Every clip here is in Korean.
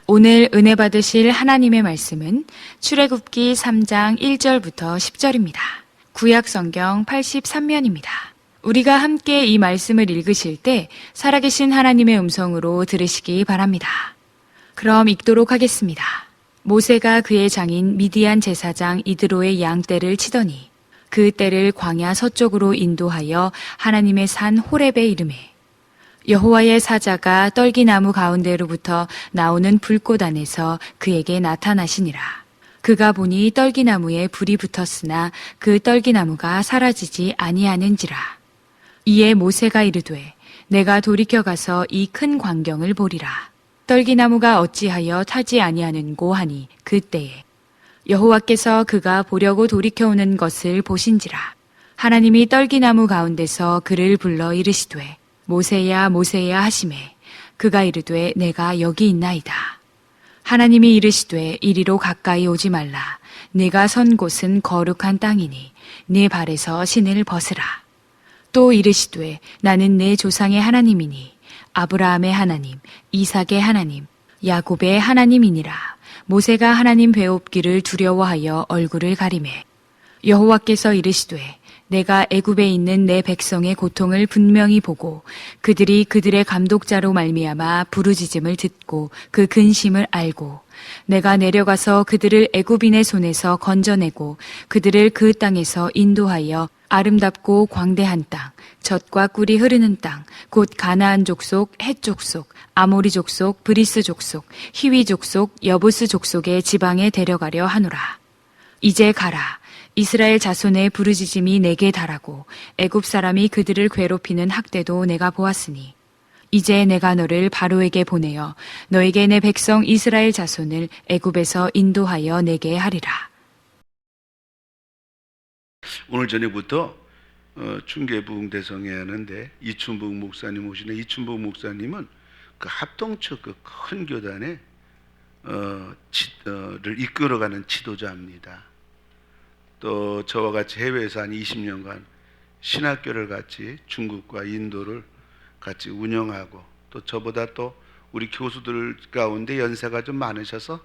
오늘 은혜 받으실 하나님의 말씀은 출애굽기 3장 1절부터 10절입니다. 구약 성경 83면입니다. 우리가 함께 이 말씀을 읽으실 때 살아계신 하나님의 음성으로 들으시기 바랍니다. 그럼 읽도록 하겠습니다. 모세가 그의 장인 미디안 제사장 이드로의 양떼를 치더니 그 떼를 광야 서쪽으로 인도하여 하나님의 산 호렙에 이르매 여호와의 사자가 떨기나무 가운데로부터 나오는 불꽃 안에서 그에게 나타나시니라. 그가 보니 떨기나무에 불이 붙었으나 그 떨기나무가 사라지지 아니하는지라. 이에 모세가 이르되 내가 돌이켜 가서 이 큰 광경을 보리라. 떨기나무가 어찌하여 타지 아니하는고 하니 그때에 여호와께서 그가 보려고 돌이켜 오는 것을 보신지라. 하나님이 떨기나무 가운데서 그를 불러 이르시되 모세야 모세야 하시매 그가 이르되 내가 여기 있나이다. 하나님이 이르시되 이리로 가까이 오지 말라. 네가 선 곳은 거룩한 땅이니 네 발에서 신을 벗으라. 또 이르시되 나는 내 조상의 하나님이니 아브라함의 하나님, 이삭의 하나님, 야곱의 하나님이니라. 모세가 하나님 배웁기를 두려워하여 얼굴을 가리매 여호와께서 이르시되 내가 애굽에 있는 내 백성의 고통을 분명히 보고 그들이 그들의 감독자로 말미암아 부르짖음을 듣고 그 근심을 알고 내가 내려가서 그들을 애굽인의 손에서 건져내고 그들을 그 땅에서 인도하여 아름답고 광대한 땅, 젖과 꿀이 흐르는 땅, 곧 가나안 족속, 헷 족속, 아모리 족속, 브리스 족속, 히위 족속, 여부스 족속의 지방에 데려가려 하노라. 이제 가라. 이스라엘 자손의 부르짖음이 내게 달하고 애굽 사람이 그들을 괴롭히는 학대도 내가 보았으니 이제 내가 너를 바로에게 보내어 너에게 내 백성 이스라엘 자손을 애굽에서 인도하여 내게 하리라. 오늘 저녁부터 중계부흥대성회 하는데 이춘복 목사님 오시네. 이춘복 목사님은 그 합동측 그 큰 교단에 를 이끌어가는 지도자입니다. 또 저와 같이 해외에서 한 20년간 신학교를 같이 중국과 인도를 같이 운영하고 또 저보다 또 우리 교수들 가운데 연세가 좀 많으셔서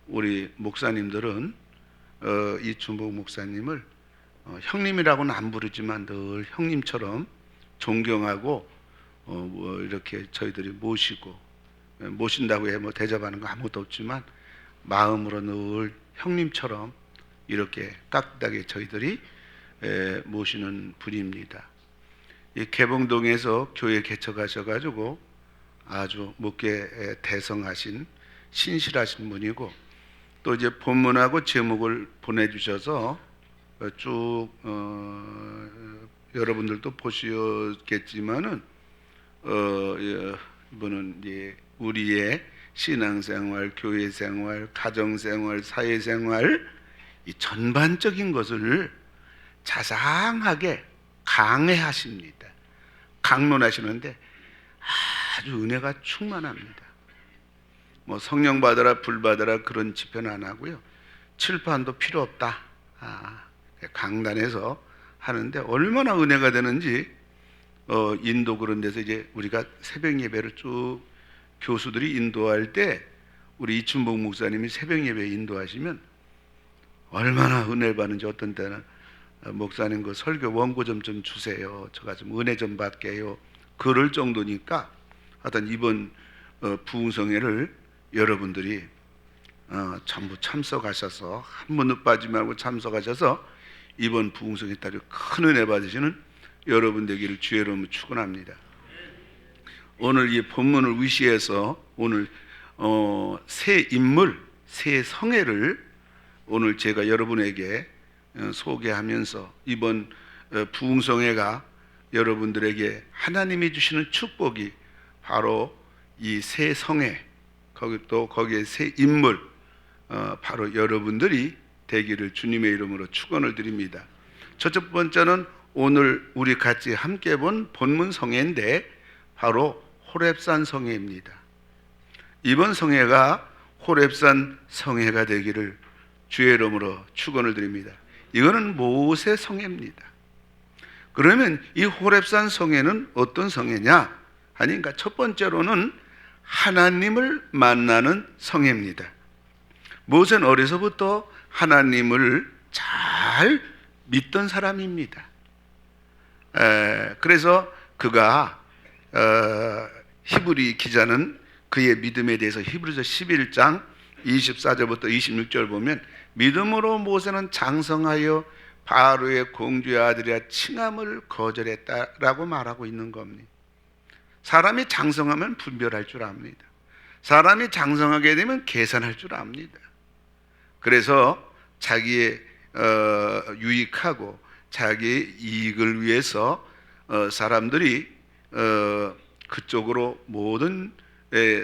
우리 목사님들은 이춘복 목사님을 형님이라고는 안 부르지만 늘 형님처럼 존경하고 이렇게 저희들이 모신다고 해 뭐 대접하는 거 아무것도 없지만 마음으로 늘 형님처럼 이렇게 깍딱하게 저희들이 모시는 분입니다. 이 개봉동에서 교회 개척하셔가지고 아주 목회 대성하신 신실하신 분이고 또 이제 본문하고 제목을 보내주셔서 쭉 여러분들도 보셨겠지만은 이분은 이제 우리의 신앙생활, 교회생활, 가정생활, 사회생활 이 전반적인 것을 자상하게 강해하십니다. 강론하시는데 아주 은혜가 충만합니다. 뭐 성령 받아라 불 받아라 그런 집회는 안 하고요. 칠판도 필요 없다. 강단에서 하는데 얼마나 은혜가 되는지 인도 그런 데서 이제 우리가 새벽 예배를 쭉 교수들이 인도할 때 우리 이춘복 목사님이 새벽 예배 인도하시면 얼마나 은혜를 받는지 어떤 때는 목사님 그 설교 원고 좀 주세요. 제가 좀 은혜 좀 받게요. 그럴 정도니까 하여튼 이번 부흥성회를 여러분들이 전부 참석하셔서 한 번도 빠지지 말고 참석하셔서 이번 부흥성회 따라 큰 은혜 받으시는 여러분 되기를 주의 이름으로 축원합니다. 오늘 이 본문을 위시해서 오늘 새 인물, 새 성회를 오늘 제가 여러분에게 소개하면서 이번 부흥성회가 여러분들에게 하나님이 주시는 축복이 바로 이 새 성회, 거기에 새 인물, 바로 여러분들이 되기를 주님의 이름으로 축원을 드립니다. 첫 번째는 오늘 우리 같이 함께 본 본문 성회인데 바로 호렙산 성회입니다. 이번 성회가 호렙산 성회가 되기를 주의 이름으로 축원을 드립니다. 이거는 모세 성회입니다. 그러면 이 호렙산 성회는 어떤 성회냐 하니까 첫 번째로는 하나님을 만나는 성회입니다. 모세는 어려서부터 하나님을 잘 믿던 사람입니다. 그래서 그가 히브리 기자는 그의 믿음에 대해서 히브리서 11장 24절부터 26절 보면 믿음으로 모세는 장성하여 바로의 공주의 아들이라 칭함을 거절했다라고 말하고 있는 겁니다. 사람이 장성하면 분별할 줄 압니다. 사람이 장성하게 되면 계산할 줄 압니다. 그래서 자기의 유익하고 자기의 이익을 위해서 사람들이 그쪽으로 모든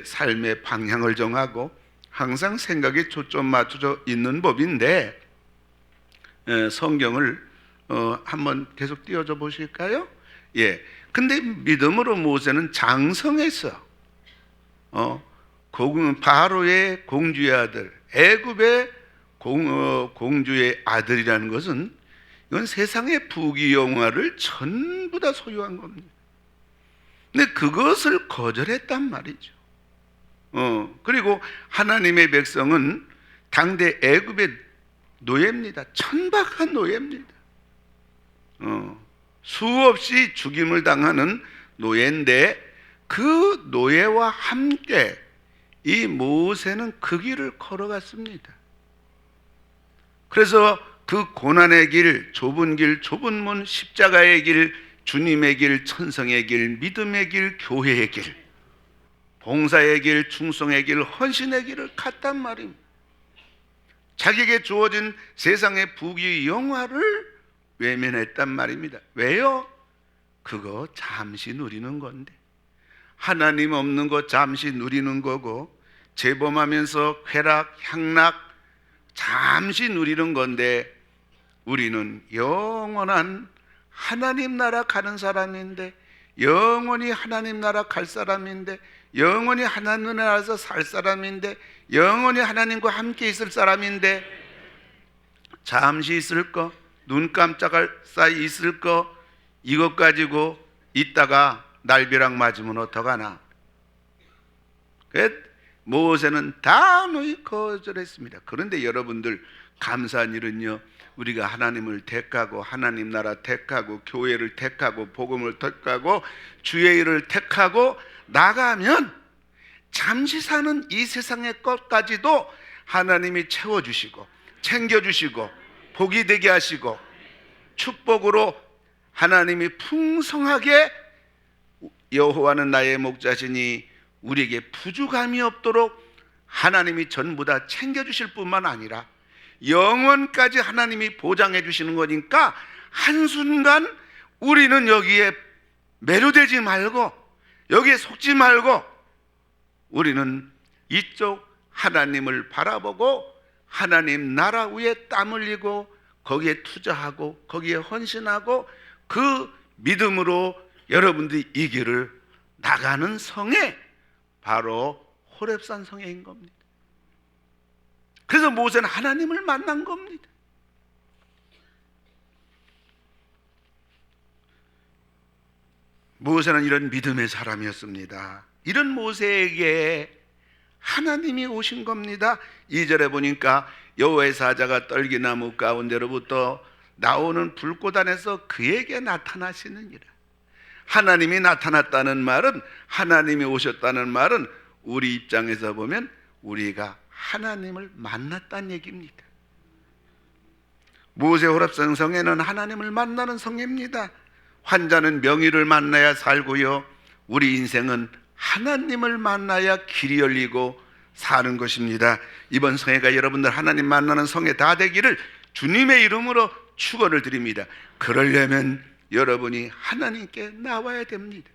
삶의 방향을 정하고 항상 생각에 초점 맞춰져 있는 법인데, 성경을 한번 계속 띄워줘 보실까요? 예. 근데 믿음으로 모세는 장성했어. 바로의 공주의 아들, 애굽의 공주의 아들이라는 것은 이건 세상의 부귀영화를 전부 다 소유한 겁니다. 근데 그것을 거절했단 말이죠. 그리고 하나님의 백성은 당대 애굽의 노예입니다. 천박한 노예입니다. 수없이 죽임을 당하는 노예인데 그 노예와 함께 이 모세는 그 길을 걸어갔습니다. 그래서 그 고난의 길, 좁은 길, 좁은 문, 십자가의 길, 주님의 길, 천성의 길, 믿음의 길, 교회의 길, 봉사의 길, 충성의 길, 헌신의 길을 갔단 말입니다. 자기에게 주어진 세상의 부귀 영화를 외면했단 말입니다. 왜요? 그거 잠시 누리는 건데, 하나님 없는 거 잠시 누리는 거고, 재범하면서 쾌락, 향락 잠시 누리는 건데, 우리는 영원한 하나님 나라 가는 사람인데, 영원히 하나님 나라 갈 사람인데, 영원히 하나님 나라에서 살 사람인데, 영원히 하나님과 함께 있을 사람인데, 잠시 있을 거, 눈 깜짝할 사이 있을 거, 이것 가지고 있다가 날벼락 맞으면 어떡하나. 모세는 단호히 거절했습니다. 그런데 여러분들, 감사한 일은요, 우리가 하나님을 택하고 하나님 나라 택하고 교회를 택하고 복음을 택하고 주의 일을 택하고 나가면 잠시 사는 이 세상의 것까지도 하나님이 채워주시고 챙겨주시고 복이 되게 하시고 축복으로 하나님이 풍성하게, 여호와는 나의 목자시니 우리에게 부족함이 없도록 하나님이 전부 다 챙겨주실 뿐만 아니라 영원까지 하나님이 보장해 주시는 거니까 한순간 우리는 여기에 매료되지 말고 여기에 속지 말고 우리는 이쪽 하나님을 바라보고 하나님 나라 위에 땀 흘리고 거기에 투자하고 거기에 헌신하고 그 믿음으로 여러분들이 이 길을 나가는 성에 바로 호렙산 성회인 겁니다. 그래서 모세는 하나님을 만난 겁니다. 모세는 이런 믿음의 사람이었습니다. 이런 모세에게 하나님이 오신 겁니다. 2절에 보니까 여호와의 사자가 떨기나무 가운데로부터 나오는 불꽃 안에서 그에게 나타나시느니라. 하나님이 나타났다는 말은, 하나님이 오셨다는 말은 우리 입장에서 보면 우리가 하나님을 만났다는 얘기입니다. 모세 호렙산 성회는 하나님을 만나는 성회입니다. 환자는 명의를 만나야 살고요, 우리 인생은 하나님을 만나야 길이 열리고 사는 것입니다. 이번 성회가 여러분들 하나님 만나는 성회 다 되기를 주님의 이름으로 축원을 드립니다. 그러려면 여러분이 하나님께 나와야 됩니다.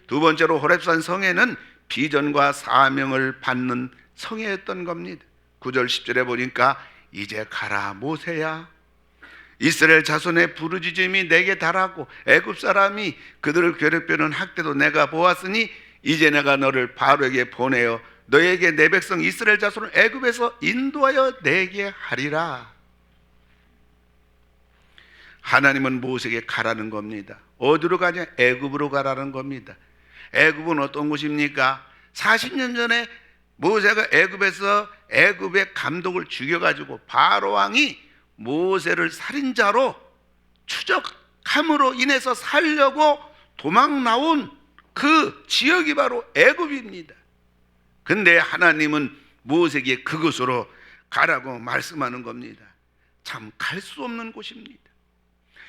두 번째로 호렙산 성회는 비전과 사명을 받는 성회였던 겁니다. 9절 10절에 보니까 이제 가라 모세야, 이스라엘 자손의 부르짖음이 내게 달하고 애굽 사람이 그들을 괴롭히는 학대도 내가 보았으니 이제 내가 너를 바로에게 보내어 너에게 내 백성 이스라엘 자손을 애굽에서 인도하여 내게 하리라. 하나님은 모세에게 가라는 겁니다. 어디로 가냐? 애굽으로 가라는 겁니다. 애굽은 어떤 곳입니까? 40년 전에 모세가 애굽에서 애굽의 감독을 죽여가지고 바로 왕이 모세를 살인자로 추적함으로 인해서 살려고 도망 나온 그 지역이 바로 애굽입니다. 근데 하나님은 모세에게 그곳으로 가라고 말씀하는 겁니다. 참 갈 수 없는 곳입니다.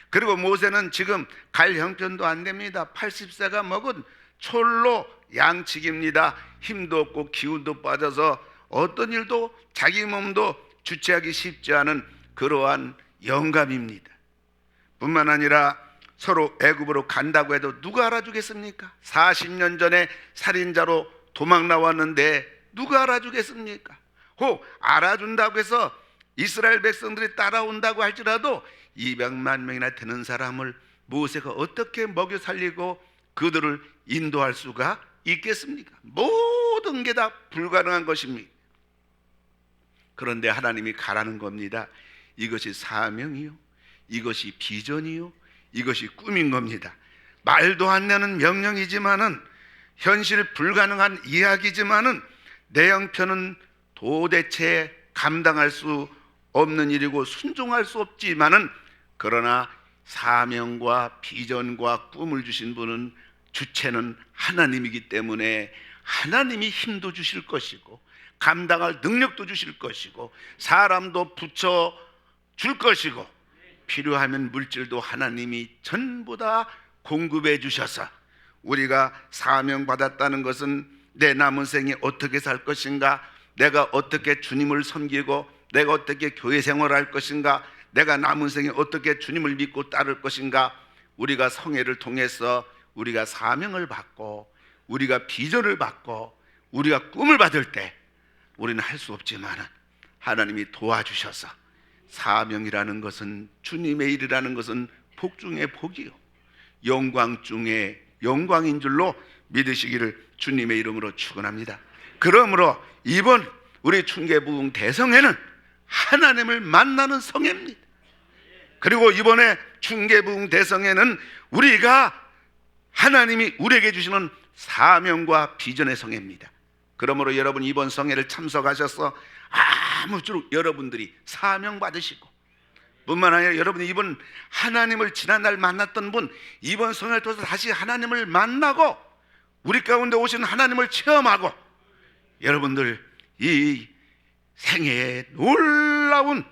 그리고 모세는 지금 갈 형편도 안 됩니다. 80세가 먹은 촐로 양측입니다. 힘도 없고 기운도 빠져서 어떤 일도 자기 몸도 주체하기 쉽지 않은 그러한 영감입니다. 뿐만 아니라 서로 애굽으로 간다고 해도 누가 알아주겠습니까? 40년 전에 살인자로 도망 나왔는데 누가 알아주겠습니까? 혹 알아준다고 해서 이스라엘 백성들이 따라온다고 할지라도 200만 명이나 되는 사람을 모세가 어떻게 먹여 살리고 그들을 인도할 수가 있겠습니까? 모든 게 다 불가능한 것입니다. 그런데 하나님이 가라는 겁니다. 이것이 사명이요, 이것이 비전이요, 이것이 꿈인 겁니다. 말도 안 되는 명령이지만은, 현실 불가능한 이야기지만은, 내 형편은 도대체 감당할 수 없는 일이고 순종할 수 없지만은, 그러나 사명과 비전과 꿈을 주신 분은, 주체는 하나님이기 때문에 하나님이 힘도 주실 것이고 감당할 능력도 주실 것이고 사람도 붙여 줄 것이고 필요하면 물질도 하나님이 전부 다 공급해 주셔서, 우리가 사명받았다는 것은 내 남은 생에 어떻게 살 것인가, 내가 어떻게 주님을 섬기고 내가 어떻게 교회 생활할 것인가, 내가 남은 생에 어떻게 주님을 믿고 따를 것인가, 우리가 성회를 통해서 우리가 사명을 받고 우리가 비전을 받고 우리가 꿈을 받을 때 우리는 할 수 없지만 하나님이 도와주셔서, 사명이라는 것은, 주님의 일이라는 것은 복 중에 복이요 영광 중에 영광인 줄로 믿으시기를 주님의 이름으로 축원합니다. 그러므로 이번 우리 충계부흥 대성회는 하나님을 만나는 성회입니다. 그리고 이번에 충계부흥 대성회는 우리가 하나님이 우리에게 주시는 사명과 비전의 성회입니다. 그러므로 여러분 이번 성회를 참석하셔서 아무쪼록 여러분들이 사명 받으시고, 뿐만 아니라 여러분이 이번 하나님을 지난날 만났던 분, 이번 성회를 통해서 다시 하나님을 만나고 우리 가운데 오신 하나님을 체험하고, 여러분들 이 생애에 놀라운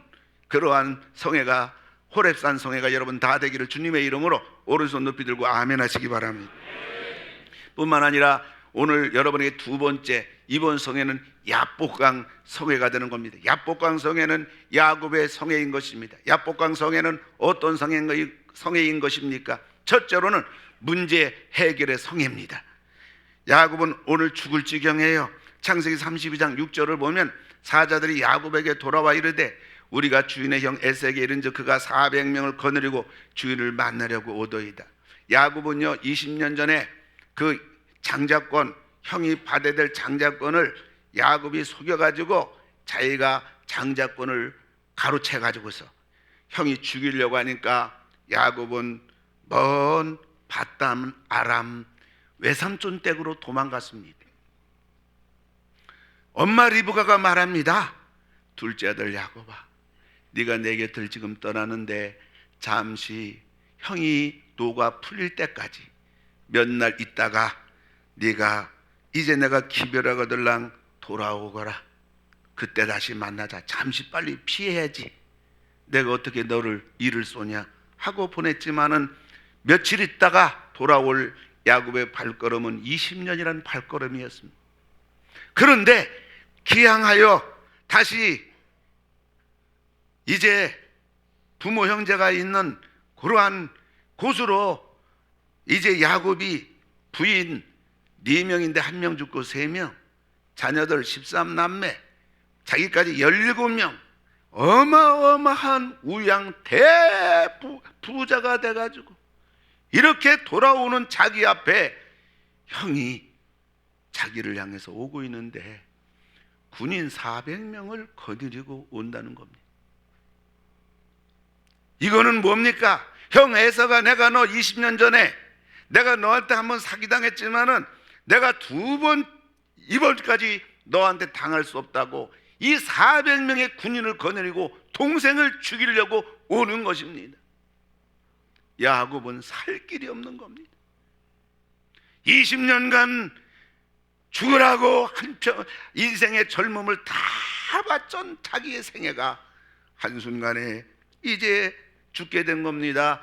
그러한 성회가, 호렙산 성회가 여러분 다 되기를 주님의 이름으로 오른손 높이 들고 아멘 하시기 바랍니다. 뿐만 아니라 오늘 여러분에게 두 번째, 이번 성회는 야복강 성회가 되는 겁니다. 야복강 성회는 야곱의 성회인 것입니다. 야복강 성회는 어떤 성회인 것입니까? 첫째로는 문제 해결의 성회입니다. 야곱은 오늘 죽을 지경이에요. 창세기 32장 6절을 보면 사자들이 야곱에게 돌아와 이르되 우리가 주인의 형 에서에게 이른즉 그가 400명을 거느리고 주인을 만나려고 오더이다. 야곱은요 20년 전에 그 장자권, 형이 받아야 될 장자권을 야곱이 속여가지고 자기가 장자권을 가로채가지고서 형이 죽이려고 하니까 야곱은 먼 밧담 아람 외삼촌 댁으로 도망갔습니다. 엄마 리브가가 말합니다. 둘째 아들 야곱아, 네가 내 곁을 지금 떠나는데 잠시 형이 노가 풀릴 때까지 몇 날 있다가 네가 이제 내가 기별하거들랑 돌아오거라. 그때 다시 만나자. 잠시 빨리 피해야지. 내가 어떻게 너를 이를 쏘냐 하고 보냈지만은 며칠 있다가 돌아올 야곱의 발걸음은 20년이라는 발걸음이었습니다. 그런데 기항하여 다시 이제 부모 형제가 있는 그러한 곳으로 이제 야곱이 부인 4명인데 1명 죽고 3명, 자녀들 13남매, 자기까지 17명, 어마어마한 우양 대부자가 돼가지고 이렇게 돌아오는 자기 앞에 형이 자기를 향해서 오고 있는데 군인 400명을 거느리고 온다는 겁니다. 이거는 뭡니까? 형 에서가 내가 너 20년 전에 내가 너한테 한번 사기당했지만은 내가 2번 이번까지 너한테 당할 수 없다고 이 400명의 군인을 거느리고 동생을 죽이려고 오는 것입니다. 야곱은 살 길이 없는 겁니다. 20년간 죽으라고 한편 인생의 젊음을 다 바쳤던 자기의 생애가 한순간에 이제 죽게 된 겁니다.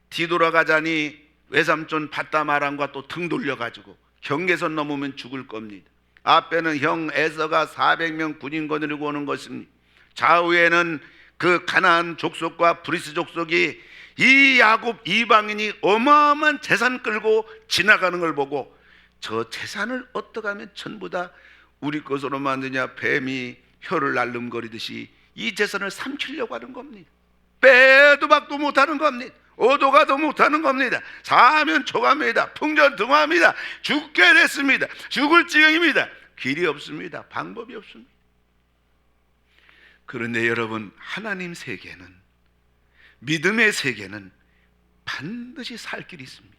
뒤돌아가자니 외삼촌 밧다마람과 또 등 돌려가지고 경계선 넘으면 죽을 겁니다. 앞에는 형 에서가 400명 군인 거느리고 오는 것입니다. 좌우에는 그 가나안 족속과 브리스 족속이 이 야곱 이방인이 어마어마한 재산 끌고 지나가는 걸 보고 저 재산을 어떻게 하면 전부 다 우리 것으로 만드냐, 뱀이 혀를 날름거리듯이 이 재산을 삼키려고 하는 겁니다. 빼도 박도 못하는 겁니다. 오도가도 못하는 겁니다. 사면 초갑니다. 풍전등화합니다. 죽게 됐습니다. 죽을 지경입니다. 길이 없습니다. 방법이 없습니다. 그런데 여러분, 하나님 세계는, 믿음의 세계는 반드시 살 길이 있습니다.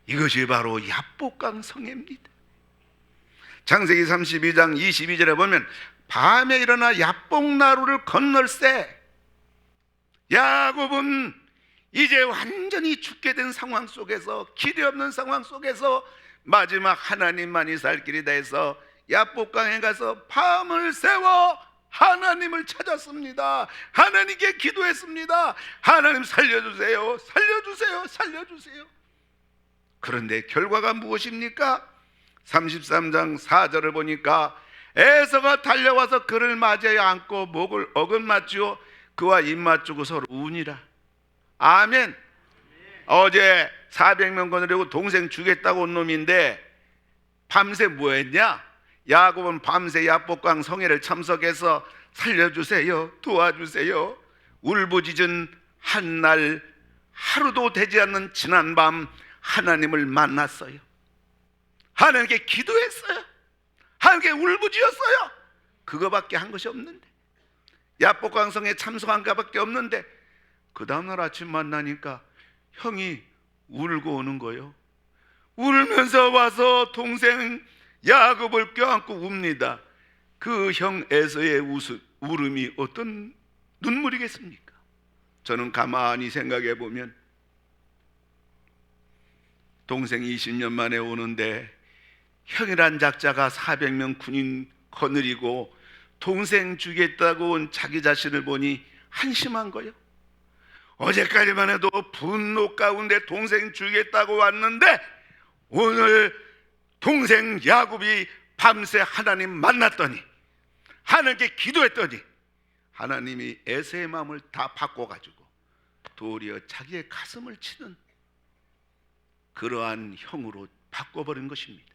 이것이 바로 야복강 성회입니다. 창세기 32장 22절에 보면 밤에 일어나 야복나루를 건널세. 야곱은 이제 완전히 죽게 된 상황 속에서, 길이 없는 상황 속에서 마지막 하나님만이 살 길이다 해서 야복강에 가서 밤을 새워 하나님을 찾았습니다. 하나님께 기도했습니다. 하나님 살려주세요, 살려주세요, 살려주세요. 그런데 결과가 무엇입니까? 33장 4절을 보니까 에서가 달려와서 그를 맞이하여 안고 목을 어긋맞지요 그와 입맞추고 서로 우니라. 아멘. 어제 400명 거느리고 동생 죽겠다고 온 놈인데 밤새 뭐 했냐? 야곱은 밤새 야복강 성회를 참석해서 살려주세요, 도와주세요, 울부짖은 한날 하루도 되지 않는 지난 밤 하나님을 만났어요. 하나님께 기도했어요. 하나님께 울부짖었어요. 그거밖에 한 것이 없는데, 야복강성에 참석한 것밖에 없는데, 그 다음날 아침 만나니까 형이 울고 오는 거예요. 울면서 와서 동생 야곱을 껴안고 웁니다. 그 형 에서의 울음이 어떤 눈물이겠습니까? 저는 가만히 생각해 보면 동생 20년 만에 오는데 형이란 작자가 400명 군인 거느리고 동생 죽겠다고 온 자기 자신을 보니 한심한 거예요. 어제까지만 해도 분노 가운데 동생 죽겠다고 왔는데 오늘 동생 야곱이 밤새 하나님 만났더니, 하나님께 기도했더니 하나님이 에서의 마음을 다 바꿔가지고 도리어 자기의 가슴을 치는 그러한 형으로 바꿔버린 것입니다.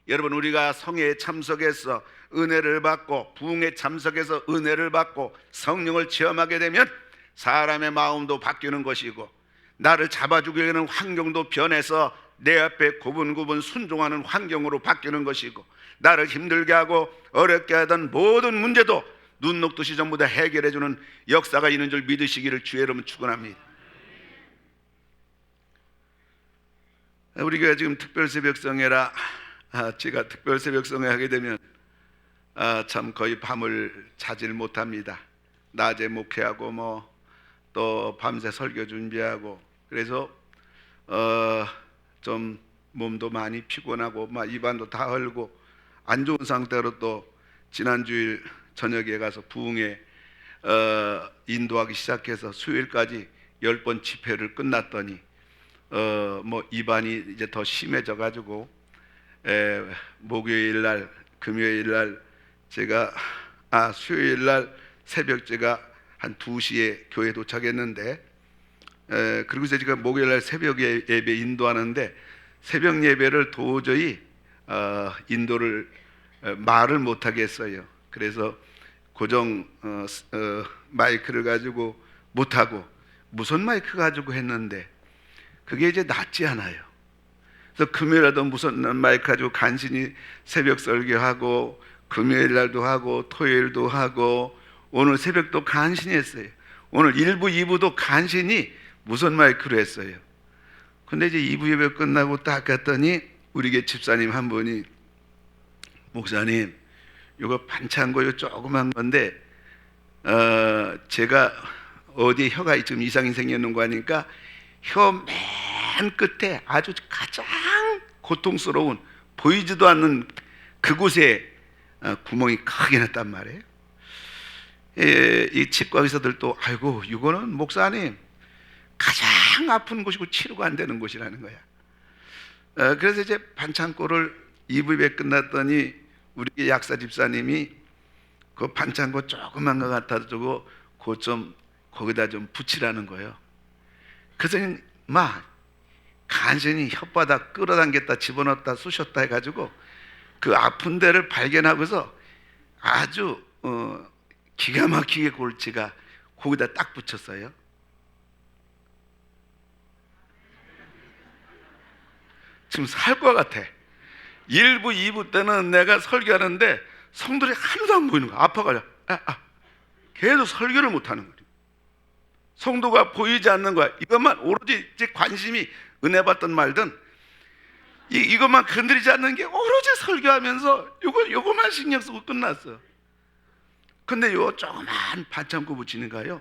여러분, 우리가 성회에 참석해서 은혜를 받고 부흥에 참석해서 은혜를 받고 성령을 체험하게 되면 사람의 마음도 바뀌는 것이고, 나를 잡아주기 위한 환경도 변해서 내 앞에 고분고분 순종하는 환경으로 바뀌는 것이고, 나를 힘들게 하고 어렵게 하던 모든 문제도 눈 녹듯이 전부 다 해결해주는 역사가 있는 줄 믿으시기를 주의 이름으로 축원합니다. 우리 교회 지금 특별새벽성회라, 제가 특별새벽성회 하게 되면 참 거의 밤을 자질 못합니다. 낮에 목회하고 또 밤새 설교 준비하고, 그래서 좀 몸도 많이 피곤하고 입안도 다 헐고 안 좋은 상태로 또 지난주일 저녁에 가서 부흥에 인도하기 시작해서 수요일까지 10번 집회를 끝났더니 입안이 이제 더 심해져 가지고 목요일 날, 금요일 날 제가 수요일 날 새벽 제가 한 2시에 교회 도착했는데, 그리고서 제가 목요일 날 새벽 예배 인도하는데 새벽 예배를 도저히 인도를 말을 못하게 했어요. 그래서 고정 마이크를 가지고 못하고 무선 마이크 가지고 했는데 그게 이제 낫지 않아요. 그래서 금요일에도 무선 마이크 가지고 간신히 새벽 설교하고, 금요일 날도 하고, 토요일도 하고, 오늘 새벽도 간신히 했어요. 오늘 1부, 2부도 간신히 무선 마이크로 했어요. 근데 이제 2부 예배 끝나고 딱 갔더니 우리 교 집사님 한 분이 목사님, 이거 반창고요 조그만 건데 제가 어디에 혀가 좀 이상이 생겼는 거 하니까 혀 맨 끝에 아주 가장 고통스러운 보이지도 않는 그곳에 구멍이 크게 났단 말이에요. 이 치과 의사들도 아이고 이거는 목사님 가장 아픈 곳이고 치료가 안 되는 곳이라는 거야. 그래서 이제 반창고를 이부입에 끝났더니 우리 약사 집사님이 그 반창고 조그만 거 갖다 주고 그 좀 거기다 좀 붙이라는 거예요. 그래서 막 간신히 혓바닥 끌어당겼다 집어넣었다 쑤셨다 해가지고 그 아픈 데를 발견하고서 아주 기가 막히게 골치가 거기다 딱 붙였어요. 지금 살 것 같아. 1부, 2부 때는 내가 설교하는데 성들이 하나도 안 보이는 거야. 아파가지고 계속 설교를 못하는 거야. 성도가 보이지 않는 거야. 이것만 오로지 이제 관심이 은혜 받든 말든 이것만 건드리지 않는 게 오로지 설교하면서 요거만 신경 쓰고 끝났어. 근데 요 조그만 반창고 붙이는 거요.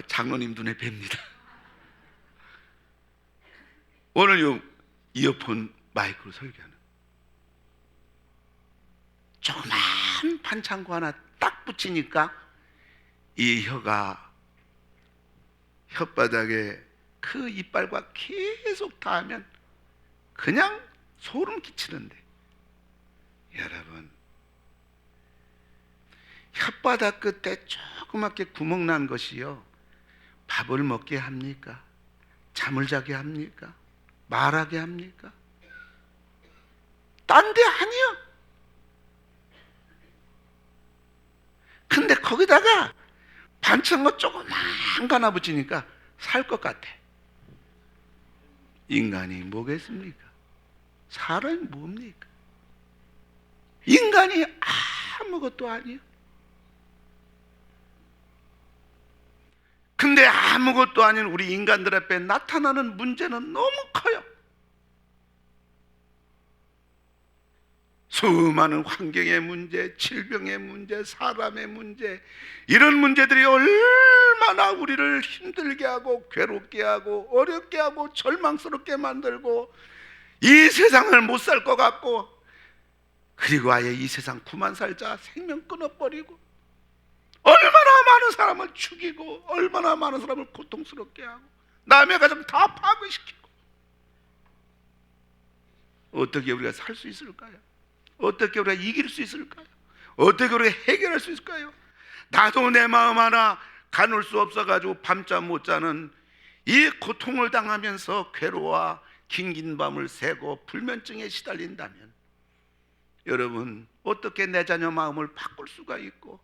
장로님 눈에 뵙니다. 오늘 요 이어폰 마이크로 설교하는 조그만 반창고 하나 딱 붙이니까 이 혀가 혓바닥에 그 이빨과 계속 닿으면 그냥 소름 끼치는데, 여러분 혓바닥 끝에 조그맣게 구멍 난 것이요 밥을 먹게 합니까? 잠을 자게 합니까? 말하게 합니까? 딴 데 아니요. 근데 거기다가 반창고 조그만 거 하나 붙이니까 살 것 같아. 인간이 뭐겠습니까? 사람이 뭡니까? 인간이 아무것도 아니에요. 근데 아무것도 아닌 우리 인간들 앞에 나타나는 문제는 너무 커요. 수많은 환경의 문제, 질병의 문제, 사람의 문제, 이런 문제들이 얼마나 우리를 힘들게 하고 괴롭게 하고 어렵게 하고 절망스럽게 만들고 이 세상을 못 살 것 같고, 그리고 아예 이 세상 그만 살자 생명 끊어버리고 얼마나 많은 사람을 죽이고 얼마나 많은 사람을 고통스럽게 하고 남의 가정 다 파괴시키고, 어떻게 우리가 살 수 있을까요? 어떻게 우리가 이길 수 있을까요? 어떻게 우리가 해결할 수 있을까요? 나도 내 마음 하나 가눌 수 없어가지고 밤잠 못 자는 이 고통을 당하면서 괴로워 긴긴 밤을 새고 불면증에 시달린다면, 여러분 어떻게 내 자녀 마음을 바꿀 수가 있고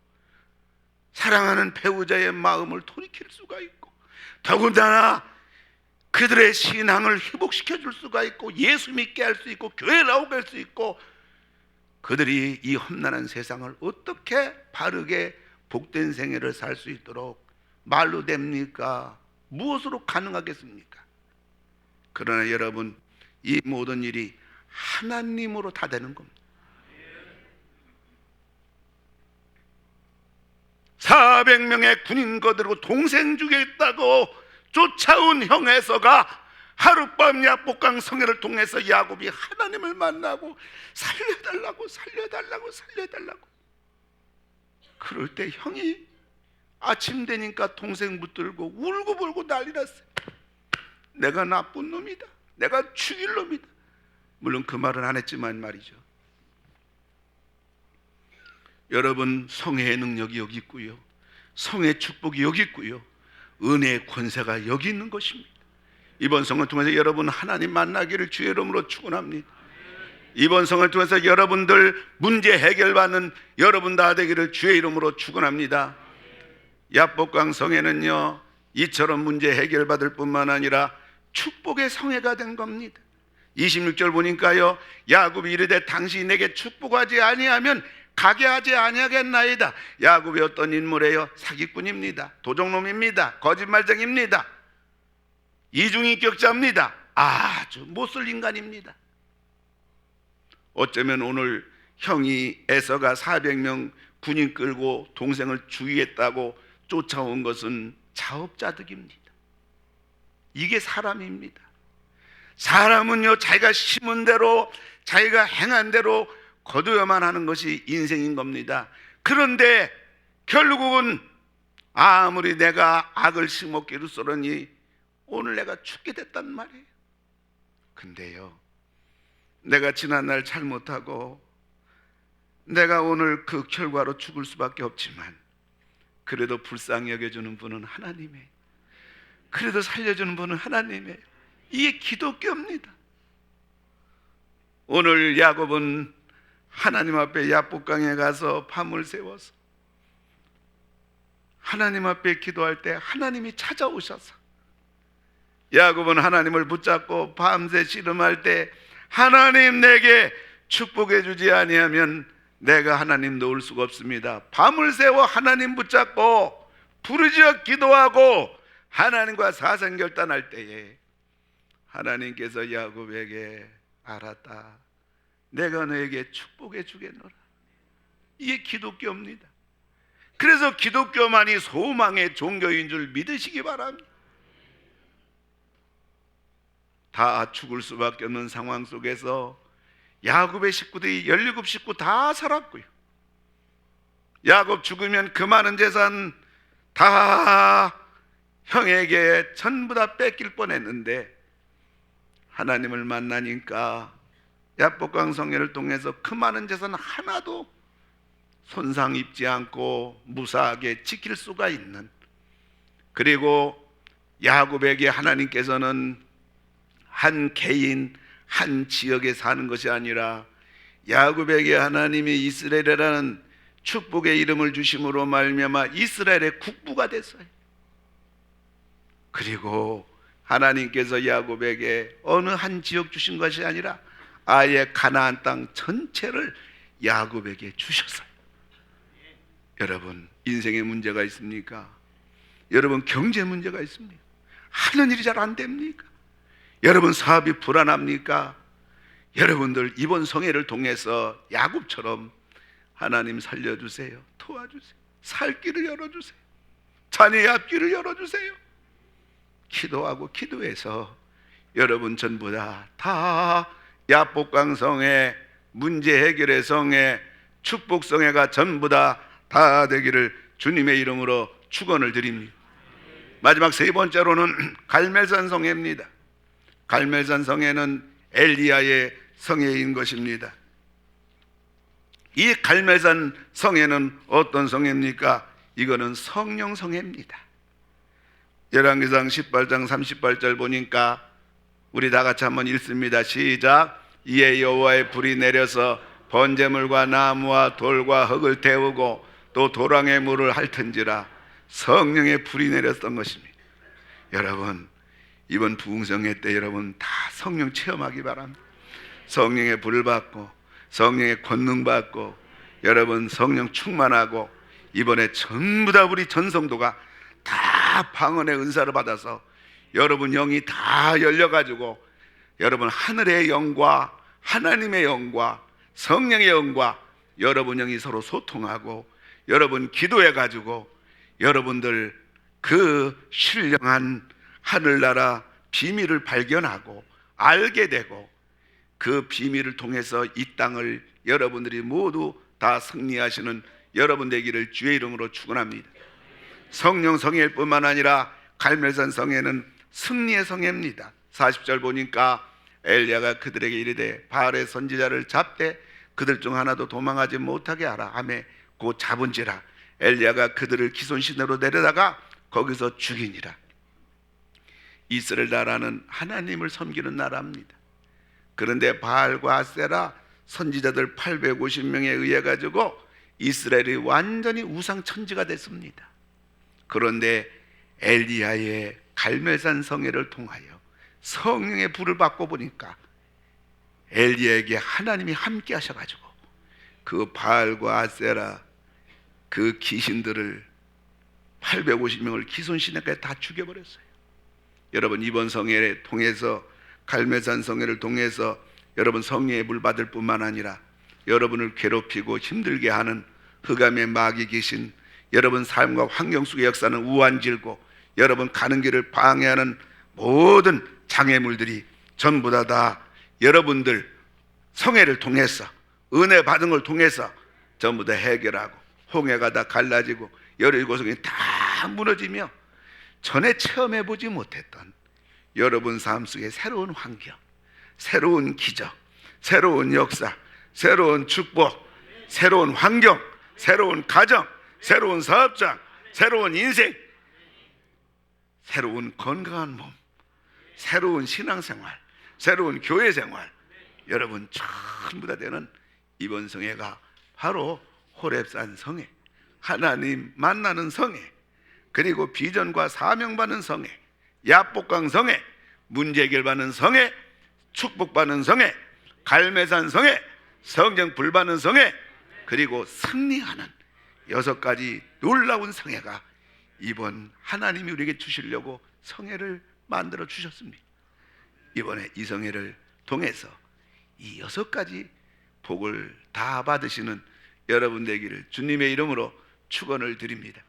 사랑하는 배우자의 마음을 돌이킬 수가 있고 더군다나 그들의 신앙을 회복시켜 줄 수가 있고 예수 믿게 할 수 있고 교회 나오게 할 수 있고 그들이 이 험난한 세상을 어떻게 바르게 복된 생애를 살 수 있도록 말로 됩니까? 무엇으로 가능하겠습니까? 그러나 여러분, 이 모든 일이 하나님으로 다 되는 겁니다. 400명의 군인 거들고 동생 죽였다고 쫓아온 형 에서가 하룻밤 야복강 성회를 통해서 야곱이 하나님을 만나고 살려달라고 그럴 때 형이 아침 되니까 동생 붙들고 울고불고 난리 났어요. 내가 나쁜 놈이다, 내가 죽일 놈이다. 물론 그 말은 안 했지만 말이죠. 여러분, 성회의 능력이 여기 있고요, 성회의 축복이 여기 있고요, 은혜의 권세가 여기 있는 것입니다. 이번 성을 통해서 여러분 하나님 만나기를 주의 이름으로 축원합니다. 이번 성을 통해서 여러분들 문제 해결받는 여러분 다 되기를 주의 이름으로 축원합니다. 야복강 성회는요, 이처럼 문제 해결받을 뿐만 아니라 축복의 성회가 된 겁니다. 26절 보니까요, 야곱이 이르되 당신이 내게 축복하지 아니하면 가게 하지 아니하겠나이다. 야곱이 어떤 인물이에요? 사기꾼입니다. 도적놈입니다. 거짓말쟁입니다. 이중인격자입니다. 아주 못쓸 인간입니다. 어쩌면 오늘 형이 에서가 400명 군인 끌고 동생을 죽이겠다고 쫓아온 것은 자업자득입니다. 이게 사람입니다. 사람은요, 자기가 심은 대로, 자기가 행한 대로 거두어야만 하는 것이 인생인 겁니다. 그런데 결국은 아무리 내가 악을 심었기를 쏘려니 오늘 내가 죽게 됐단 말이에요. 근데요, 내가 지난날 잘못하고 내가 오늘 그 결과로 죽을 수밖에 없지만 그래도 불쌍히 여겨주는 분은 하나님이에요. 그래도 살려주는 분은 하나님이에요. 이게 기독교입니다. 오늘 야곱은 하나님 앞에 야복강에 가서 밤을 새워서 하나님 앞에 기도할 때 하나님이 찾아오셔서, 야곱은 하나님을 붙잡고 밤새 씨름할 때 하나님 내게 축복해 주지 아니하면 내가 하나님 놓을 수가 없습니다. 밤을 새워 하나님 붙잡고 부르짖어 기도하고 하나님과 사생결단할 때에 하나님께서 야곱에게 알았다, 내가 너에게 축복해 주겠노라. 이게 기독교입니다. 그래서 기독교만이 소망의 종교인 줄 믿으시기 바랍니다. 다 죽을 수밖에 없는 상황 속에서 야곱의 식구들이 17 식구 다 살았고요, 야곱 죽으면 그 많은 재산 다 형에게 전부 다 뺏길 뻔했는데 하나님을 만나니까 야복강 성회를 통해서 그 많은 재산 하나도 손상 입지 않고 무사하게 지킬 수가 있는, 그리고 야곱에게 하나님께서는 한 개인 한 지역에 사는 것이 아니라 야곱에게 하나님이 이스라엘이라는 축복의 이름을 주심으로 말미암아 이스라엘의 국부가 됐어요. 그리고 하나님께서 야곱에게 어느 한 지역 주신 것이 아니라 아예 가나안 땅 전체를 야곱에게 주셨어요. 여러분, 인생에 문제가 있습니까? 여러분, 경제 문제가 있습니까? 하는 일이 잘 안 됩니까? 여러분, 사업이 불안합니까? 여러분들 이번 성회를 통해서 야곱처럼 하나님 살려주세요, 도와주세요, 살 길을 열어주세요, 자녀의 앞길을 열어주세요. 기도하고 기도해서 여러분 전부 다 야복강 성회, 문제 해결의 성회, 축복 성회가 전부 다 되기를 주님의 이름으로 축원을 드립니다. 마지막 세 번째로는 갈멜산 성회입니다. 갈멜산 성회는 엘리야의 성회인 것입니다. 이 갈멜산 성회는 어떤 성회입니까? 이거는 성령 성회입니다. 열왕기상 18장 38절 보니까 우리 다 같이 한번 읽습니다. 시작. 이에 여호와의 불이 내려서 번제물과 나무와 돌과 흙을 태우고 또 도랑의 물을 핥은지라. 성령의 불이 내렸던 것입니다. 여러분, 이번 부흥성회 때 여러분 다 성령 체험하기 바랍니다. 성령의 불을 받고 성령의 권능 받고 여러분 성령 충만하고, 이번에 전부 다 우리 전성도가 다 방언의 은사를 받아서 여러분 영이 다 열려가지고 여러분 하늘의 영과 하나님의 영과 성령의 영과 여러분 영이 서로 소통하고 여러분 기도해가지고 여러분들 그 신령한 하늘나라 비밀을 발견하고 알게 되고 그 비밀을 통해서 이 땅을 여러분들이 모두 다 승리하시는 여러분 되기를 주의 이름으로 축원합니다. 성령 성회일 뿐만 아니라 갈멜산 성회는 승리의 성회입니다. 40절 보니까 엘리야가 그들에게 이르되 바알의 선지자를 잡되 그들 중 하나도 도망하지 못하게 하라 하매 곧 잡은지라. 엘리야가 그들을 기손시내로 내려다가 거기서 죽이니라. 이스라엘 나라는 하나님을 섬기는 나라입니다. 그런데 바알과 아세라 선지자들 850명에 의해 가지고 이스라엘이 완전히 우상천지가 됐습니다. 그런데 엘리야의 갈멜산 성회를 통하여 성령의 불을 받고 보니까 엘리야에게 하나님이 함께 하셔가지고 그 바알과 아세라 그 귀신들을 850명을 기손시내까지 다 죽여버렸어요. 여러분, 이번 성회를 통해서 갈멜산 성회를 통해서 여러분 성령의 불 받을 뿐만 아니라 여러분을 괴롭히고 힘들게 하는 흑암의 마귀 귀신, 여러분 삶과 환경 속에 역사하는 우환질고, 여러분 가는 길을 방해하는 모든 장애물들이 전부 다 여러분들 성회를 통해서, 은혜 받은 걸 통해서 전부 다 해결하고, 홍해가 다 갈라지고 여리고성이 다 무너지며 전에 체험해 보지 못했던 여러분 삶 속에 새로운 환경, 새로운 기적, 새로운 역사, 새로운 축복, 새로운 환경, 새로운 가정, 새로운 사업장, 새로운 인생, 새로운 건강한 몸, 새로운 신앙생활, 새로운 교회생활, 여러분 전부 다 되는 이번 성회가 바로 호렙산 성회, 하나님 만나는 성회, 그리고 비전과 사명받는 성회, 야복강 성회, 문제 해결받는 성회, 축복받는 성회, 갈매산 성회, 성령 불받는 성회, 그리고 승리하는 6가지 놀라운 성회가 이번 하나님이 우리에게 주시려고 성회를 만들어 주셨습니다. 이번에 이 성회를 통해서 이 6가지 복을 다 받으시는 여러분 되기를 주님의 이름으로 축원을 드립니다.